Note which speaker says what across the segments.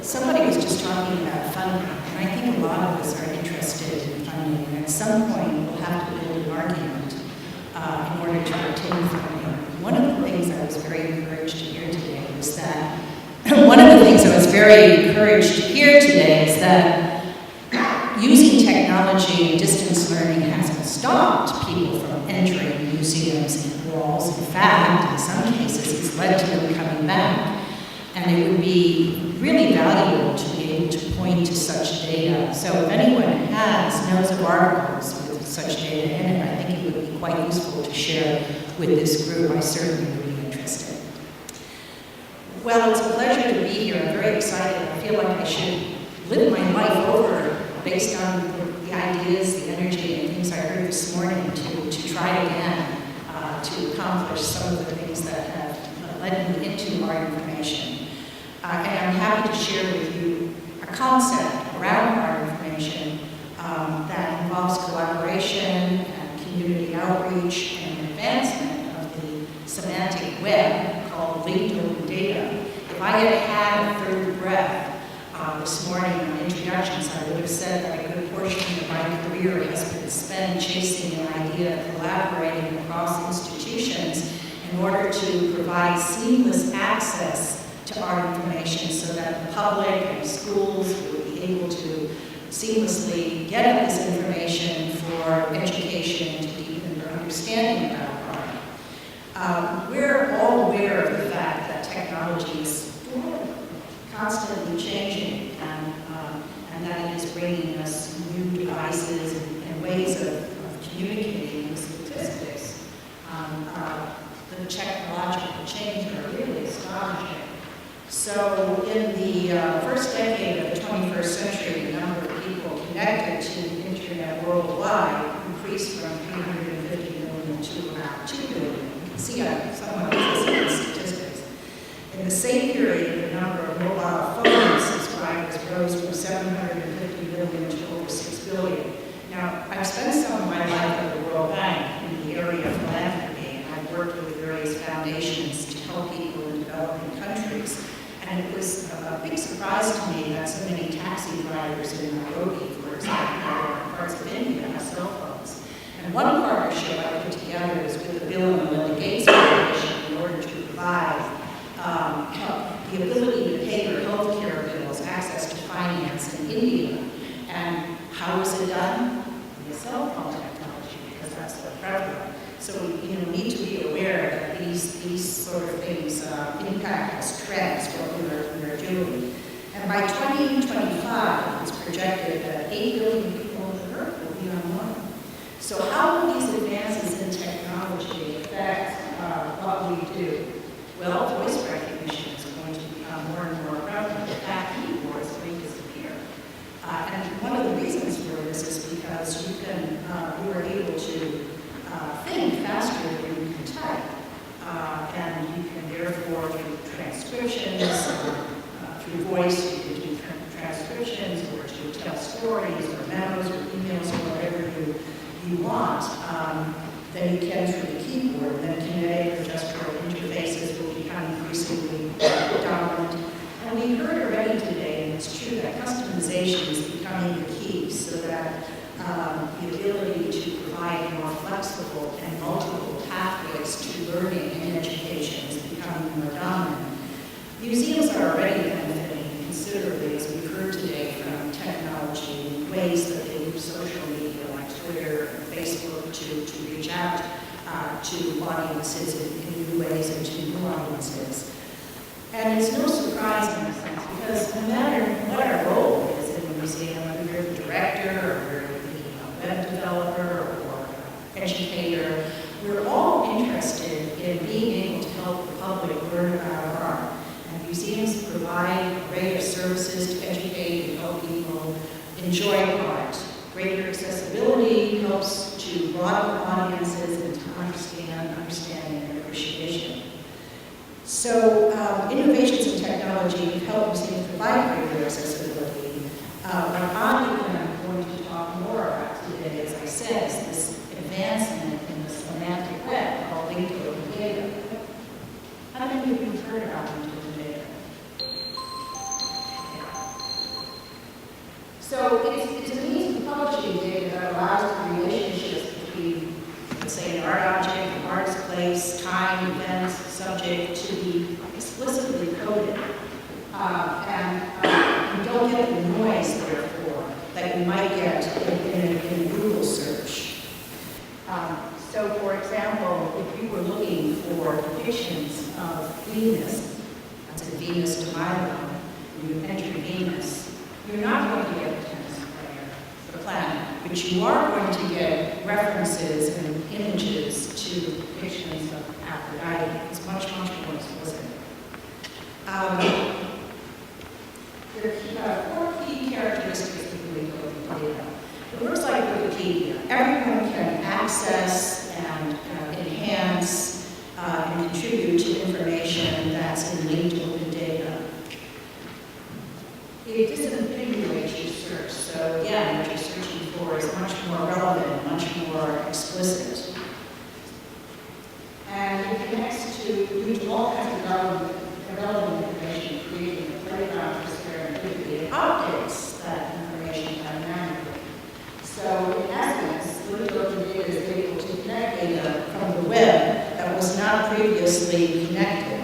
Speaker 1: somebody was just talking about funding, and I think a lot of us are interested in funding, and at some point we'll have to build an argument in order to obtain funding. One of the things I was very encouraged to hear today was that using technology and distance learning hasn't stopped people from entering museums and walls. In fact, in some cases, it's led to them coming back. And it would be really valuable to be able to point to such data. So if anyone knows of articles with such data in it, I think it would be quite useful to share with this group. I certainly would be interested. Well, it's a pleasure to be here. I'm very excited. I feel like I should live my life over based on the ideas, the energy, and things I heard this morning to try again to accomplish some of the things that have led me into art information. And I'm happy to share with you a concept around art information that involves collaboration and community outreach and advancement of the semantic web called linked open data. If I had a third breath this morning on introductions, I would have said that a good portion of my career has been spent chasing an idea of collaborating across institutions in order to provide seamless access to art information so that the public and schools would be able to seamlessly get at this information for education to deepen their understanding about art. We're all aware of the fact that technology is constantly changing and that it is bringing us new devices and ways of communicating with statistics. The technological changes are really astonishing. So in the first decade of the 21st century, the number of people connected to the internet worldwide increased from 350 million to about 2 billion. You can see I'm somewhat interested in statistics. In the same period, the number of mobile phone subscribers rose from 750 million to over 6 billion. Now, I've spent some of my life at the World Bank in the area of philanthropy, and I've worked with various foundations to help people in developing countries. And it was a big surprise to me that so many taxi drivers in Nairobi, for example, or parts of India have cell phones. And one partnership I put together was with the Bill and Melinda Gates Foundation in order to provide the ability to pay their health care bills, access to finance in India. And how was it done? With cell phone technology, because that's the prevalent. So we need to be aware that these sort of things impact us, trends, what we're doing. And by 2025, it's projected that 8 billion people on the earth will be online. So how will these advances in technology affect what we do? Well, voice recognition is going to become more and more prevalent. In fact, keyboards may disappear. And one of the reasons for this is because you are able to think faster than you can type. And you can therefore, through transcriptions, through voice, you can do transcriptions, or to tell stories, or memos, or emails, or whatever you want. Then you can through the keyboard, and then kinetic or gestural interfaces will become increasingly dominant. And we heard already today, and it's true, that customization is becoming the key, so that the ability to provide more flexible and multiple pathways to learning and education is becoming more dominant. Museums are already benefiting considerably, as we've heard today, from technology in ways that they use social media like Twitter and Facebook to reach out to audiences in new ways and to new audiences. And it's no surprise in a sense, because no matter what our role is in the museum, whether you're the director or you're the web developer or educator, we're all interested in being able to help the public learn about art. And museums provide a array of services to educate and help people enjoy art. Greater accessibility helps to broaden audiences and to understanding and appreciation. So innovations in technology have helped museums provide greater accessibility. What I'm going to talk more about today, as I said, is this advancement in the semantic web called linked open data. How many of you have heard about linked open data? So it's a means of publishing data that allows the relationships between, let's say, an art object, an art's place, time, events, subject to be explicitly coded. And you don't get the noise, therefore, that you might get in a Google search. So, for example, if you were looking for depictions of Venus, that's a Venus de Milo, and you enter Venus, you're not going to get the tennis player, the planet, but you are going to get references and images to depictions of Aphrodite. It's much, much more explicit. There are 4 key characteristics of Wikipedia data. It works like Wikipedia. Everyone can access and enhance and contribute to information that's in linked open data. It disambiguates your search. So again, what you're searching for is much more relevant, much more explicit. And it connects to all kinds of relevant information, creating a playground for serendipity. It updates that information dynamically. So in essence, Wikipedia data is able to connect data from the web that was not previously connected.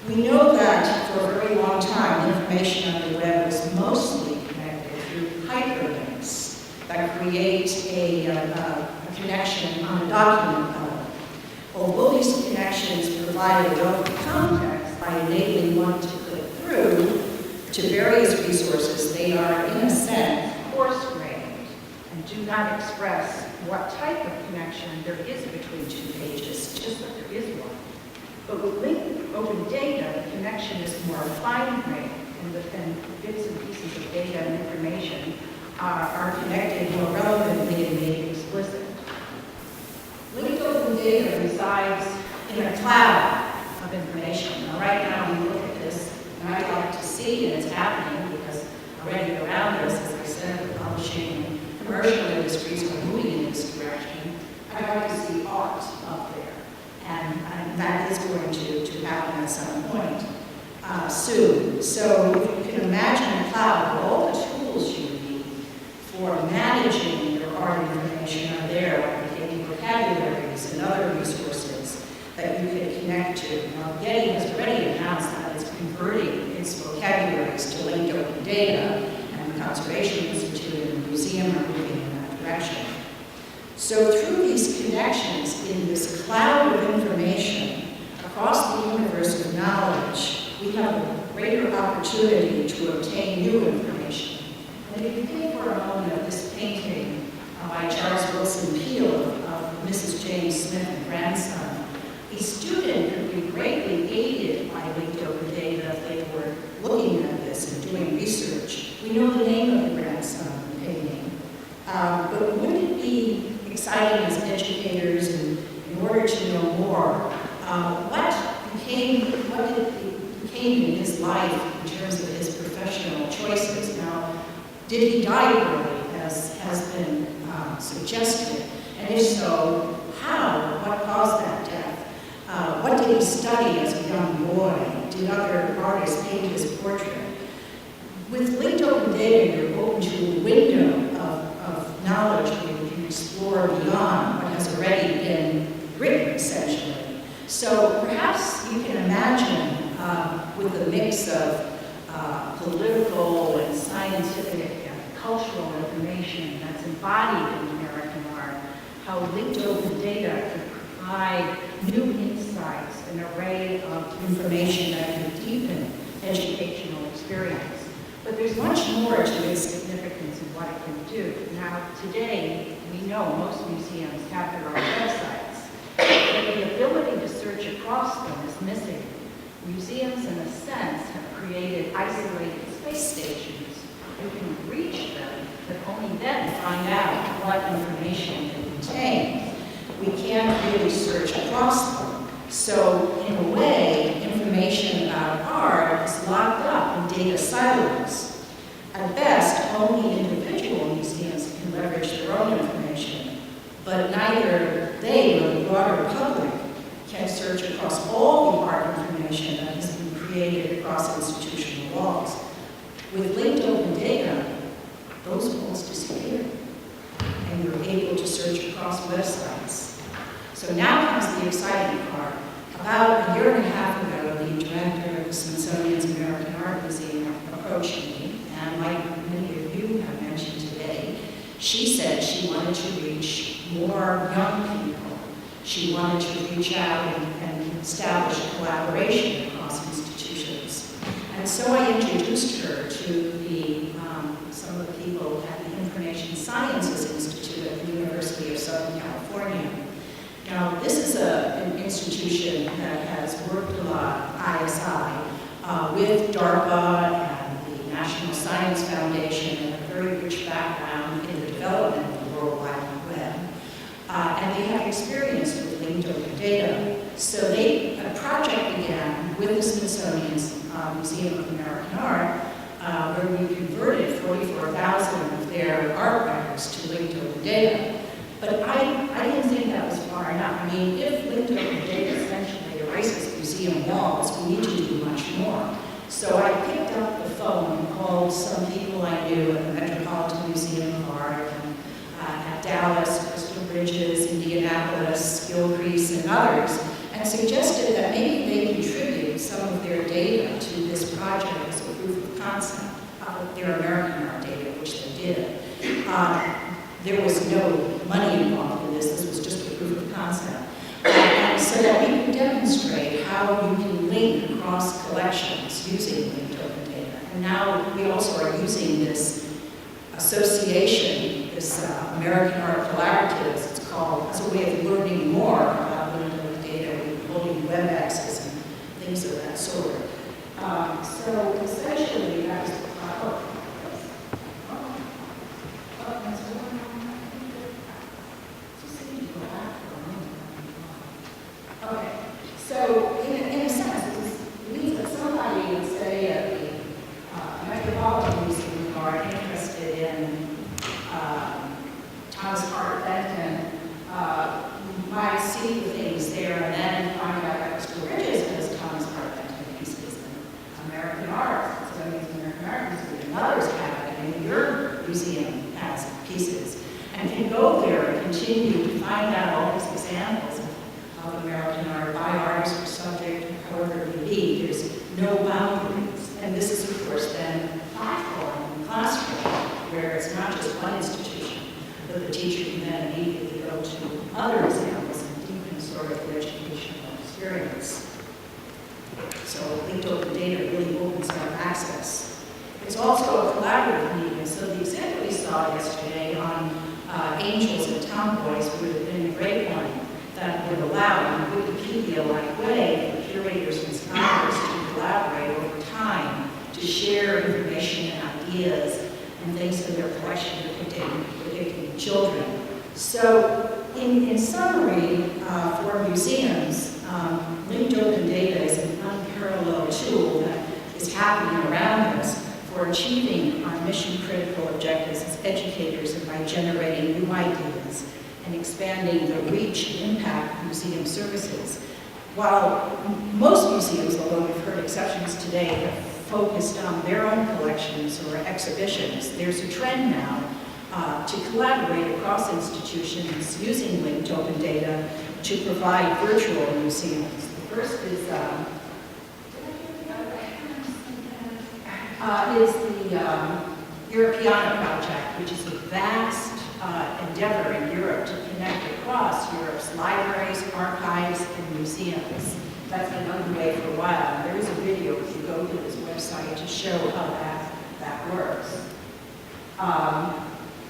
Speaker 1: We know that for a very long time, information on the web was mostly connected through hyperlinks that create a connection on a document level. Although these connections provide a wealth of context by enabling one to click through to various resources, they are, in a sense, coarse-grained and do not express what type of connection there is between 2 pages, just that there is one. But with linked open data, the connection is more fine-grained, and bits and pieces of data and information are connected more relevantly and made explicit. Linked open data resides in a cloud of information. Now, right now, we look at this, and I'd like to see, and it's happening because already around us, as I said, the publishing and commercial industries are moving in this direction. I'd like to see art up there. And that is going to happen at some point soon. So if you can imagine a cloud with all the tools you need for managing your art information are there, like getting vocabularies and other resources that you can connect to. Now, Getty has already announced that it's converting its vocabularies to linked open data, and the Conservation Institute and the museum are moving in that direction. So through these connections in this cloud of information across the universe of knowledge, we have a greater opportunity to obtain new information. And if you think for a moment of this painting by Charles Wilson Peale of Mrs. James Smith and grandson, a student could be greatly aided by linked open data if they were looking at this and doing research. We know the name of the grandson in the painting. But wouldn't it be exciting as educators, and in order to know more, what became in his life in terms of his professional choices? Now, did he die early, as has been suggested? And if so, how? What caused that death? What did he study as a young boy? Did other artists paint his portrait? With linked open data, you're open to a window of knowledge where you can explore beyond what has already been written, essentially. So perhaps you can imagine with a mix of political and scientific and cultural information that's embodied in American art, how linked open data can provide new insights, an array of information that can deepen educational experience. But there's much more to its significance and what it can do. Now, today, we know most museums have their own websites, but the ability to search across them is missing. Museums, in a sense, have created isolated space stations. You can reach them, but only then find out what information they contain. We can't really search across them. So, in a way, information about art is locked up in data silos. At best, only individual museums can leverage their own information, but neither they nor the broader public can search across all the art information that has been created across institutional walls. With linked open data, those walls disappeared. And you're able to search across websites. So now comes the exciting part. About a year and a half ago, the director of the Smithsonian's American Art Museum approached me, and like many of you have mentioned today, she said she wanted to reach more young people. She wanted to reach out and establish a collaboration across institutions. And so I introduced her to some of the people at the Information Sciences Institute at the University of Southern California. Now, this is an institution that has worked a lot, ISI, with DARPA and the National Science Foundation, and a very rich background in the development of the World Wide Web. And they have experience with linked open data. So a project began with the Smithsonian's Museum of American Art, where we converted 44,000 of their art records to linked open data. But I didn't think that was far enough. I mean, if linked open data essentially erases museum walls, we need to do much more. So I picked up the phone and called some people I knew at the Metropolitan Museum of Art, and at Dallas, Crystal Bridges, Indianapolis, Gilcrease, and others, and suggested that maybe they contribute some of their data to this project as a proof of concept, their American art data, which they did. There was no money involved in this. This was just a proof of concept. And so that we could demonstrate how you can link across collections using linked open data. And now we also are using this association, this American Art Collaboratives, it's called, as a way of learning more about linked open data, holding WebExes and things of that sort. So essentially, that was okay, so in a sense, it means that somebody would say at the Metropolitan Museum of Art interested in Thomas Hart Benton might see the things there and then find out that Crystal Bridges has Thomas Hart Benton pieces in American art, so it means American Art Museum, and others have it, and your museum has pieces, and can go there and continue to find out all these examples of American art by artist or subject, however it may be. There's no boundaries. And this is, of course, then a platform in the classroom where it's not just one institution, but the teacher can then immediately go to other examples and deepen sort of the educational experience. So linked open data really opens up access. It's also a collaborative medium. So the example we saw yesterday on Angels and Tomboys would have been a great one that would allow, in a Wikipedia-like way, for curators and scholars to collaborate over time, to share information and ideas and things in their collection depicting children. So, in summary, for museums, linked open data is an unparalleled tool that is happening around us for achieving our mission-critical objectives as educators and by generating new ideas and expanding the reach and impact of museum services. While most museums, although we've heard exceptions today, have focused on their own collections or exhibitions, there's a trend now to collaborate across institutions using linked open data to provide virtual museums. The first is the Europeana project, which is a vast endeavor in Europe to connect across Europe's libraries, archives, and museums. That's been underway for a while. There is a video if you go to this website to show how that works.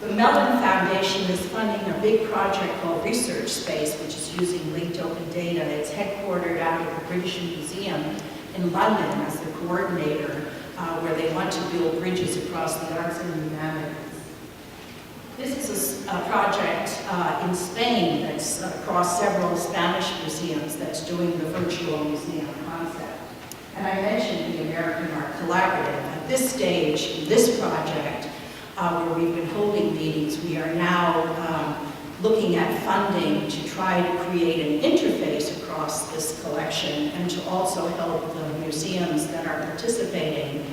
Speaker 1: The Mellon Foundation is funding a big project called Research Space, which is using linked open data. It's headquartered out of the British Museum in London as the coordinator, where they want to build bridges across the arts and humanities. This is a project in Spain that's across several Spanish museums that's doing the virtual museum concept. And I mentioned the American Art Collaborative. At this stage, in this project, where we've been holding meetings, we are now looking at funding to try to create an interface across this collection and to also help the museums that are participating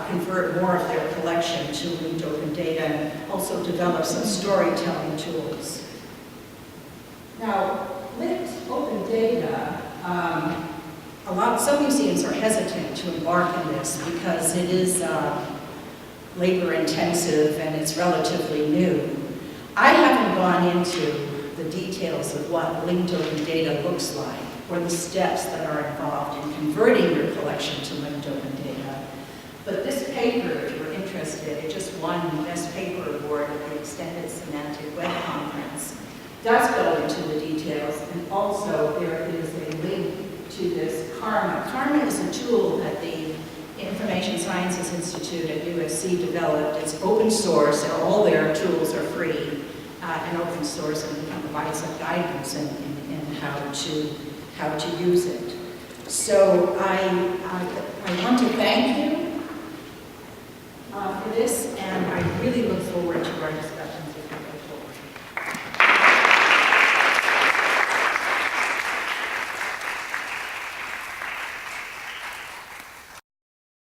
Speaker 1: convert more of their collection to linked open data, and also develop some storytelling tools. Now, linked open data, some museums are hesitant to embark on this because it is labor intensive and it's relatively new. I haven't gone into the details of what linked open data looks like or the steps that are involved in converting your collection to linked open data. But this paper, if you're interested, it just won the Best Paper Award at the Extended Semantic Web Conference, does go into the details, and also there is a link to this Karma. Karma is a tool that the Information Sciences Institute at USC developed. It's open source, and all their tools are free and open source, and provides some guidance in how to use it. So I want to thank you for this, and I really look forward to our discussions.